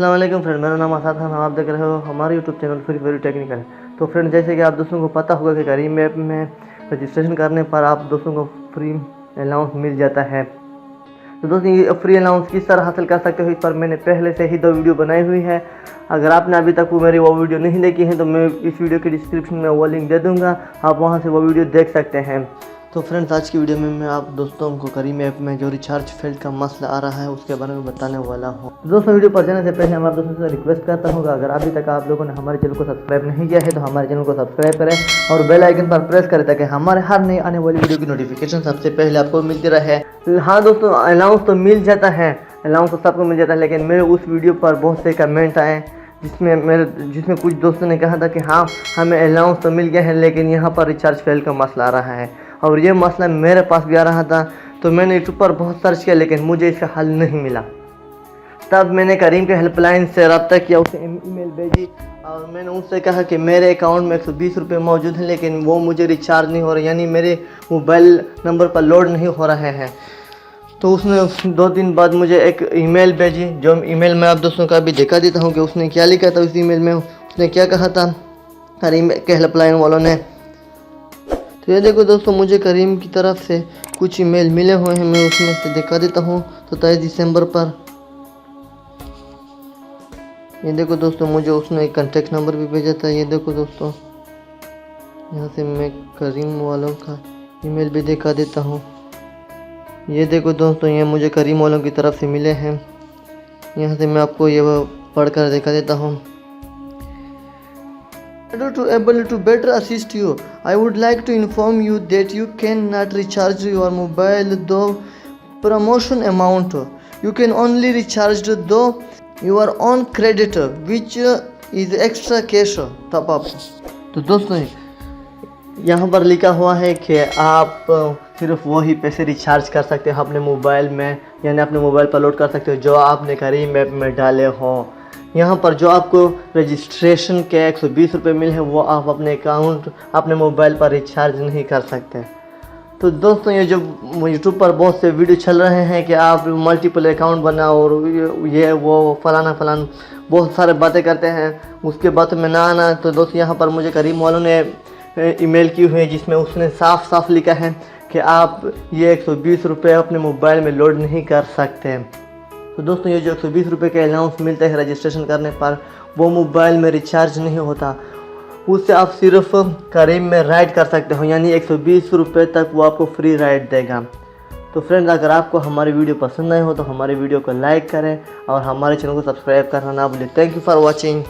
अस्सलाम वालेकुम फ्रेंड, मेरा नाम आसाद खान, आप देख रहे हो हमारे यूट्यूब चैनल फिर वेरी टेक्निकल। तो फ्रेंड, जैसे कि आप दोस्तों को पता होगा कि करीम ऐप में रजिस्ट्रेशन करने पर आप दोस्तों को फ्री अलाउंस मिल जाता है। तो दोस्तों, ये फ्री अलाउंस किस तरह हासिल कर सकते हो, इस पर मैंने पहले से ही 2 वीडियो बनाई हुई है। अगर आपने अभी तक मेरी वो वीडियो नहीं देखी है तो मैं इस वीडियो के डिस्क्रिप्शन में वो लिंक दे दूँगा, आप वहाँ से वो वीडियो देख सकते हैं। तो फ्रेंड्स, आज की वीडियो में मैं आप दोस्तों को करीम ऐप में जो रिचार्ज फेल्ड का मसला आ रहा है उसके बारे में बताने वाला हूँ। दोस्तों, वीडियो पर जाने से पहले हम आप दोस्तों से रिक्वेस्ट करता हूँ, अगर अभी तक आप लोगों ने हमारे चैनल को सब्सक्राइब नहीं किया है तो हमारे चैनल को सब्सक्राइब करें और बेल आइकन पर प्रेस करें ताकि हमारे हर नई आने वाली वीडियो की नोटिफिकेशन सबसे पहले आपको मिलती रहे। हाँ दोस्तों, अलाउंस तो मिल जाता है, अलाउंस तो सबको मिल जाता है, लेकिन मेरे उस वीडियो पर बहुत से कमेंट आए जिसमें कुछ दोस्तों ने कहा था कि हाँ हमें अलाउंस तो मिल गया है लेकिन यहाँ पर रिचार्ज फेल का मसला आ रहा है, और ये मसला मेरे पास भी आ रहा था। तो मैंने यूट्यूब पर बहुत सर्च किया लेकिन मुझे इसका हल नहीं मिला। तब मैंने करीम के हेल्पलाइन से रब्ता किया, उसे ईमेल भेजी और मैंने उनसे कहा कि मेरे अकाउंट में 120 रुपये मौजूद हैं लेकिन वो मुझे रिचार्ज नहीं हो रहा, यानी मेरे मोबाइल नंबर पर लोड नहीं हो रहा है। तो उसने 2 दिन बाद मुझे एक ईमेल भेजी, जो ईमेल मैं आप दोस्तों का अभी दिखा देता हूँ कि उसने क्या लिखा था। उस ईमेल में उसने क्या कहा था करीम के हेल्पलाइन वालों ने। तो ये देखो दोस्तों, मुझे करीम की तरफ से कुछ ईमेल मिले हुए हैं, मैं उसमें से दिखा देता हूँ। तो 23 दिसंबर पर ये देखो दोस्तों, मुझे उसने एक कॉन्टेक्ट नंबर भी भेजा था। ये देखो दोस्तों, यहाँ से मैं करीम वालों का ईमेल भी दिखा देता हूँ। ये देखो दोस्तों, ये मुझे करीम वालों की तरफ से मिले हैं। यहाँ से मैं आपको ये पढ़कर दिखा देता हूँ। To able to better assist you, I would like to inform you that you cannot recharge your mobile the promotion amount. You can only recharge the your own credit, which is extra cash top up. तो दोस्तों, यहाँ पर लिखा हुआ है कि आप सिर्फ वही पैसे रिचार्ज कर सकते हो अपने मोबाइल में, यानी अपने मोबाइल पर लोड कर सकते हो जो आपने करीम ऐप में डाले हो। यहाँ पर जो आपको रजिस्ट्रेशन के 120 रुपये मिले हैं वो आप अपने अकाउंट अपने मोबाइल पर रिचार्ज नहीं कर सकते। तो दोस्तों, ये जो यूट्यूब पर बहुत से वीडियो चल रहे हैं कि आप मल्टीपल अकाउंट बनाओ और ये वो फलाना बहुत सारे बातें करते हैं, उसके बात में ना आना। तो दोस्तों, यहाँ पर मुझे करीम वालों ने ईमेल की हुई है जिसमें उसने साफ साफ लिखा है कि आप ये 120 रुपये अपने मोबाइल में लोड नहीं कर सकते। तो दोस्तों, ये जो 120 रुपये का अलाउंस मिलता है रजिस्ट्रेशन करने पर, वो मोबाइल में रिचार्ज नहीं होता, उससे आप सिर्फ करीम में राइड कर सकते हो, यानी 120 रुपये तक वो आपको फ्री राइड देगा। तो फ्रेंड्स, अगर आपको हमारी वीडियो पसंद आए हो तो हमारी वीडियो को लाइक करें और हमारे चैनल को सब्सक्राइब करना ना भूलें। Thank you for watching.